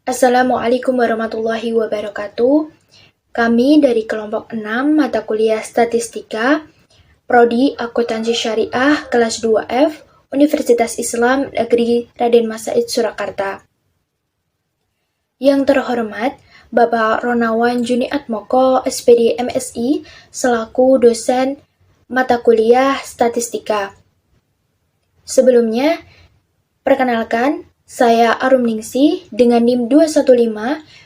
Assalamualaikum warahmatullahi wabarakatuh. Kami dari kelompok 6 mata kuliah Statistika, Prodi Akuntansi Syariah kelas 2F, Universitas Islam Negeri Raden Mas Said Surakarta. Yang terhormat, Bapak Ronawan Juniat Moko, SPD MSI, selaku dosen mata kuliah Statistika. Sebelumnya, perkenalkan, saya Arum Ningsih dengan NIM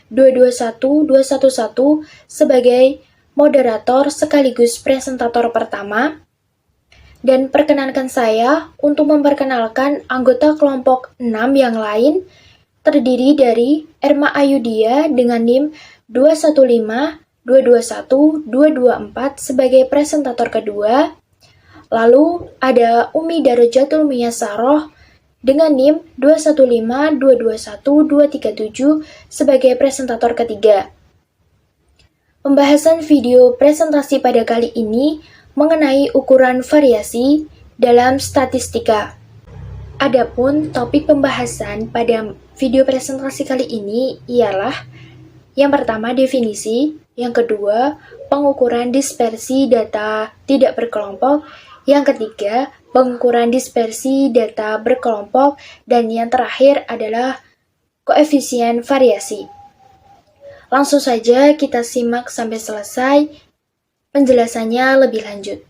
215-221-211 sebagai moderator sekaligus presentator pertama. Dan perkenankan saya untuk memperkenalkan anggota kelompok 6 yang lain terdiri dari Erma Ayudia dengan NIM 215-221-224 sebagai presentator kedua. Lalu ada Umi Darajatul Miyasaroh dengan NIM 215-221-237 sebagai presentator ketiga. Pembahasan video presentasi pada kali ini mengenai ukuran variasi dalam statistika. Adapun topik pembahasan pada video presentasi kali ini ialah yang pertama definisi, yang kedua pengukuran dispersi data tidak berkelompok, yang ketiga pengukuran dispersi data berkelompok, dan yang terakhir adalah koefisien variasi. Langsung saja kita simak sampai selesai penjelasannya lebih lanjut.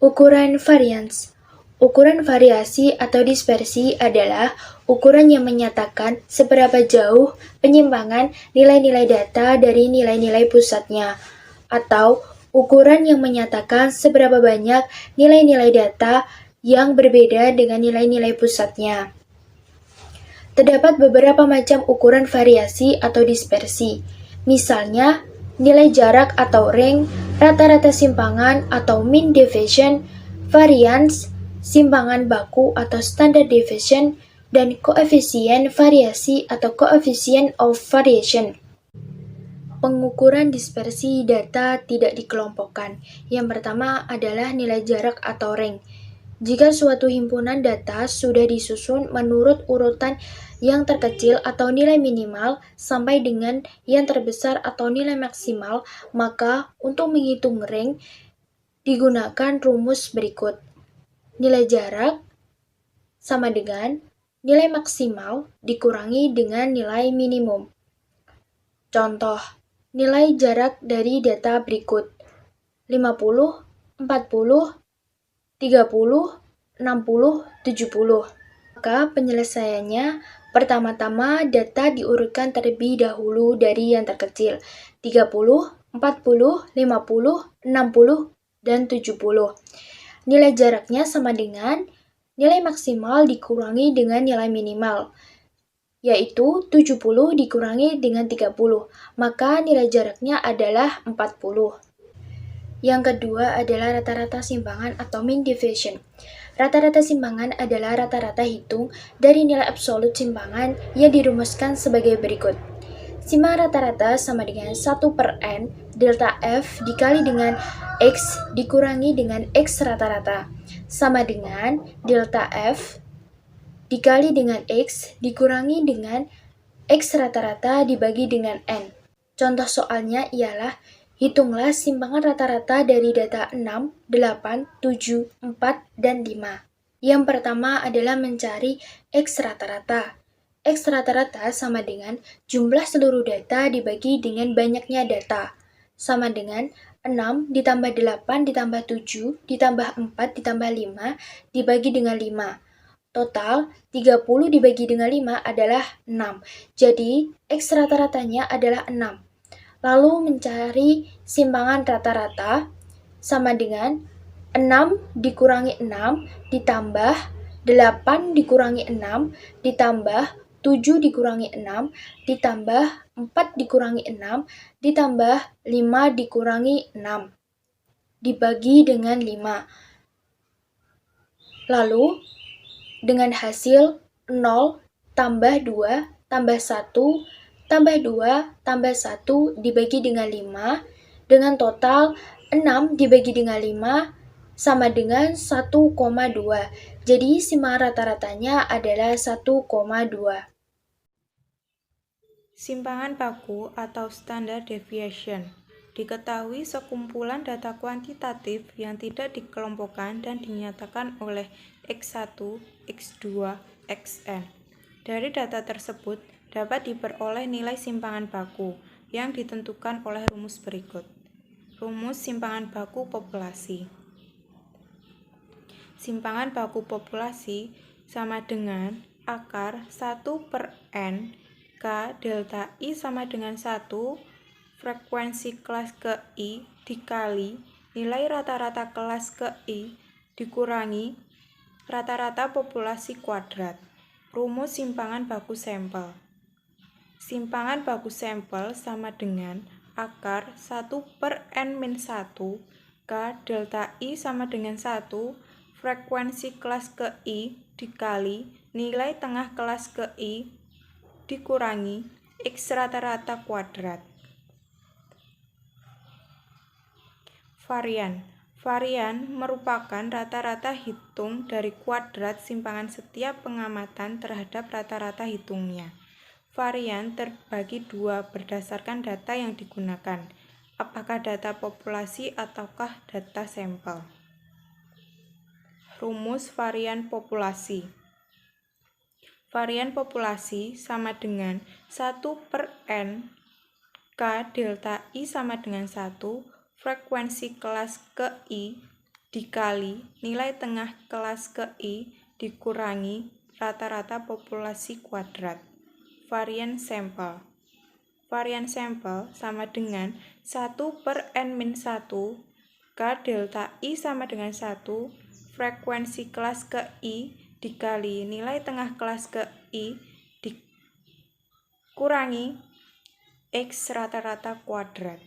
Ukuran varians. Ukuran variasi atau dispersi adalah ukuran yang menyatakan seberapa jauh penyimpangan nilai-nilai data dari nilai-nilai pusatnya, atau ukuran yang menyatakan seberapa banyak nilai-nilai data yang berbeda dengan nilai-nilai pusatnya. Terdapat beberapa macam ukuran variasi atau dispersi, misalnya nilai jarak atau range, rata-rata simpangan atau mean deviation, variance, simpangan baku atau standard deviation, dan koefisien variasi atau coefficient of variation. Pengukuran dispersi data tidak dikelompokkan. Yang pertama adalah nilai jarak atau range. Jika suatu himpunan data sudah disusun menurut urutan yang terkecil atau nilai minimal sampai dengan yang terbesar atau nilai maksimal, maka untuk menghitung range digunakan rumus berikut. Nilai jarak sama dengan nilai maksimal dikurangi dengan nilai minimum. Contoh, nilai jarak dari data berikut: 50, 40, 30, 60, 70. Maka penyelesaiannya, pertama-tama data diurutkan terlebih dahulu dari yang terkecil, 30, 40, 50, 60, dan 70. Nilai jaraknya sama dengan nilai maksimal dikurangi dengan nilai minimal, yaitu 70 dikurangi dengan 30, maka nilai jaraknya adalah 40. Yang kedua adalah rata-rata simpangan atau mean deviation. Rata-rata simpangan adalah rata-rata hitung dari nilai absolut simpangan yang dirumuskan sebagai berikut. Simpangan rata-rata sama dengan 1/n delta F dikali dengan X dikurangi dengan X rata-rata, sama dengan delta F dikali dengan X dikurangi dengan X rata-rata dibagi dengan N. Contoh soalnya ialah hitunglah simpangan rata-rata dari data 6, 8, 7, 4, dan 5. Yang pertama adalah mencari X rata-rata. X rata-rata sama dengan jumlah seluruh data dibagi dengan banyaknya data, sama dengan 6 ditambah 8 ditambah 7 ditambah 4 ditambah 5 dibagi dengan 5. Total 30 dibagi dengan 5 adalah 6. Jadi X rata-ratanya adalah 6. Lalu mencari simpangan rata-rata sama dengan 6 dikurangi 6 ditambah 8 dikurangi 6 ditambah 7 dikurangi 6 ditambah 4 dikurangi 6 ditambah 5 dikurangi 6 dibagi dengan 5. Lalu dengan hasil 0 tambah 2 tambah 1 tambah 2 tambah 1 dibagi dengan 5 dengan total 6 dibagi dengan 5 sama dengan 1,2. Jadi simpangan rata-ratanya adalah 1,2. Simpangan baku atau standard deviation diketahui sekumpulan data kuantitatif yang tidak dikelompokkan dan dinyatakan oleh X1, X2, Xn. Dari data tersebut dapat diperoleh nilai simpangan baku yang ditentukan oleh rumus berikut. Rumus simpangan baku populasi. Simpangan baku populasi sama dengan akar 1/n K delta I sama dengan 1 frekuensi kelas ke I dikali nilai rata-rata kelas ke I dikurangi rata-rata populasi kuadrat. Rumus simpangan baku sampel. Simpangan baku sampel sama dengan akar 1/n-1 K delta I sama dengan 1 frekuensi kelas ke I dikali nilai tengah kelas ke I dikurangi X rata-rata kuadrat. Varian. Varian merupakan rata-rata hitung dari kuadrat simpangan setiap pengamatan terhadap rata-rata hitungnya. Varian terbagi dua berdasarkan data yang digunakan, apakah data populasi ataukah data sampel. Rumus varian populasi. Varian populasi sama dengan 1/n K delta I sama dengan 1 frekuensi kelas ke I dikali nilai tengah kelas ke I dikurangi rata-rata populasi kuadrat. Varian sampel. Varian sampel sama dengan 1/n-1 K delta I sama dengan 1 frekuensi kelas ke I dikali nilai tengah kelas ke I dikurangi X rata-rata kuadrat.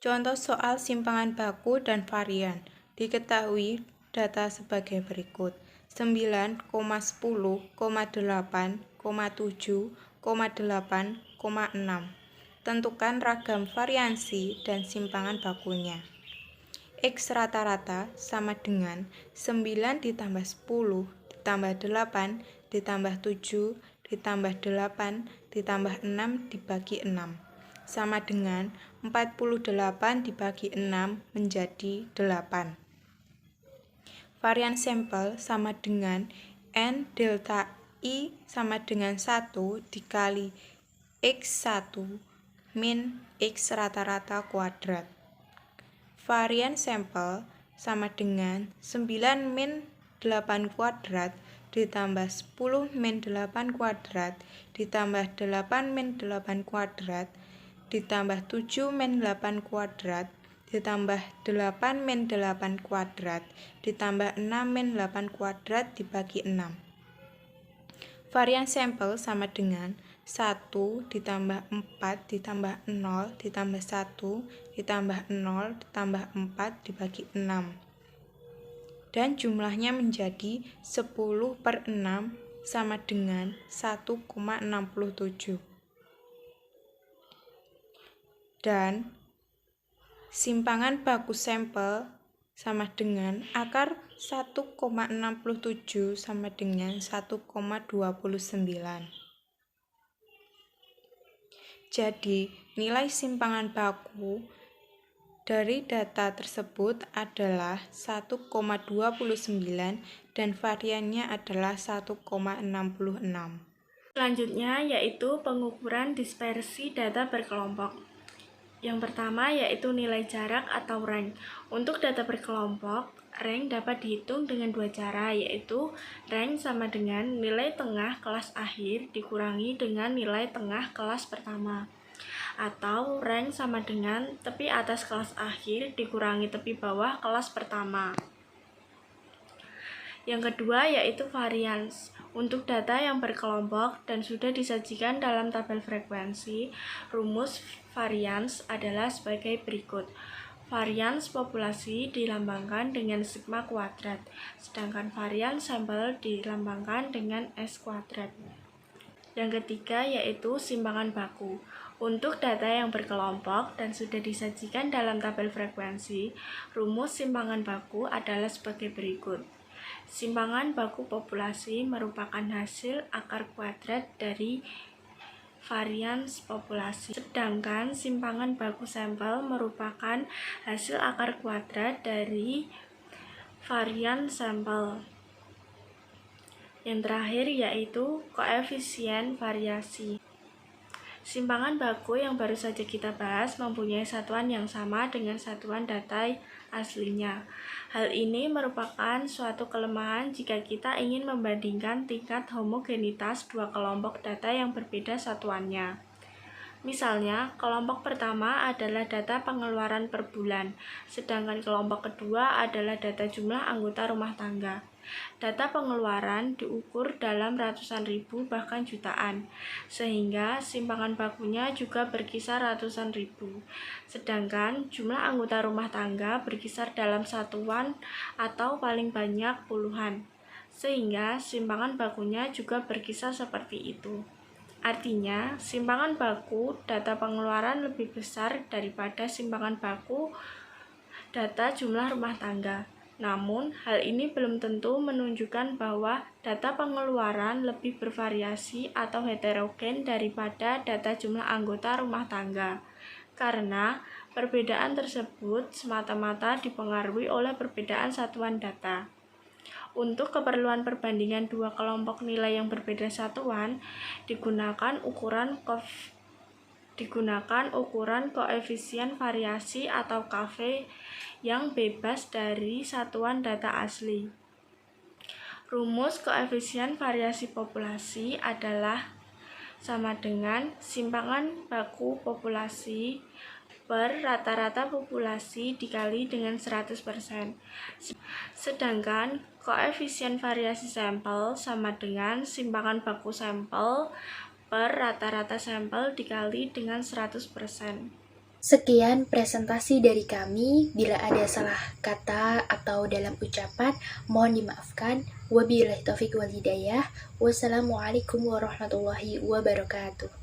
Contoh soal simpangan baku dan varian. Diketahui data sebagai berikut. 9,10,8,7,8,6. Tentukan ragam variansi dan simpangan bakunya. X rata-rata sama dengan 9 ditambah 10 ditambah 8 ditambah 7 ditambah 8 ditambah 6 dibagi 6 sama dengan 48 dibagi 6 menjadi 8. Varian sampel sama dengan N delta I sama dengan 1 dikali X1 min X rata-rata kuadrat. Varian sampel sama dengan 9 min 8 kuadrat ditambah 10 min 8 kuadrat ditambah 8 min 8 kuadrat ditambah 7 min 8 kuadrat ditambah 8 min 8 kuadrat ditambah 6 min 8 kuadrat dibagi 6. Varian sampel sama dengan 1 ditambah 4 ditambah 0 ditambah 1 ditambah 0 ditambah 4 dibagi 6. Dan jumlahnya menjadi 10/6 sama dengan 1,67. Dan simpangan baku sampel sama dengan akar 1,67 sama dengan 1,29. Jadi, nilai simpangan baku dari data tersebut adalah 1,29 dan variannya adalah 1,66. Selanjutnya yaitu pengukuran dispersi data berkelompok. Yang pertama yaitu nilai jarak atau rank. Untuk data berkelompok, rank dapat dihitung dengan dua cara, yaitu rank sama dengan nilai tengah kelas akhir dikurangi dengan nilai tengah kelas pertama, atau rank sama dengan tepi atas kelas akhir dikurangi tepi bawah kelas pertama. Yang kedua yaitu varians. Untuk data yang berkelompok dan sudah disajikan dalam tabel frekuensi, rumus varians adalah sebagai berikut. Varians populasi dilambangkan dengan sigma kuadrat, sedangkan varians sampel dilambangkan dengan S kuadrat. Yang ketiga yaitu simpangan baku. Untuk data yang berkelompok dan sudah disajikan dalam tabel frekuensi, rumus simpangan baku adalah sebagai berikut. Simpangan baku populasi merupakan hasil akar kuadrat dari varians populasi, sedangkan simpangan baku sampel merupakan hasil akar kuadrat dari varian sampel. Yang terakhir yaitu koefisien variasi. Simpangan baku yang baru saja kita bahas mempunyai satuan yang sama dengan satuan data aslinya. Hal ini merupakan suatu kelemahan jika kita ingin membandingkan tingkat homogenitas dua kelompok data yang berbeda satuannya. Misalnya, kelompok pertama adalah data pengeluaran per bulan, sedangkan kelompok kedua adalah data jumlah anggota rumah tangga. Data pengeluaran diukur dalam ratusan ribu bahkan jutaan, sehingga simpangan bakunya juga berkisar ratusan ribu. Sedangkan jumlah anggota rumah tangga berkisar dalam satuan atau paling banyak puluhan, sehingga simpangan bakunya juga berkisar seperti itu. Artinya, simpangan baku data pengeluaran lebih besar daripada simpangan baku data jumlah rumah tangga. Namun, hal ini belum tentu menunjukkan bahwa data pengeluaran lebih bervariasi atau heterogen daripada data jumlah anggota rumah tangga, karena perbedaan tersebut semata-mata dipengaruhi oleh perbedaan satuan data. Untuk keperluan perbandingan dua kelompok nilai yang berbeda satuan, digunakan ukuran koefisien variasi atau KV yang bebas dari satuan data asli. Rumus koefisien variasi populasi adalah sama dengan simpangan baku populasi per rata-rata populasi dikali dengan 100%. Sedangkan koefisien variasi sampel sama dengan simpangan baku sampel per rata-rata sampel dikali dengan 100%. Sekian presentasi dari kami. Bila ada salah kata atau dalam ucapan, mohon dimaafkan. Wabillahi taufiq wal hidayah. Wassalamualaikum warahmatullahi wabarakatuh.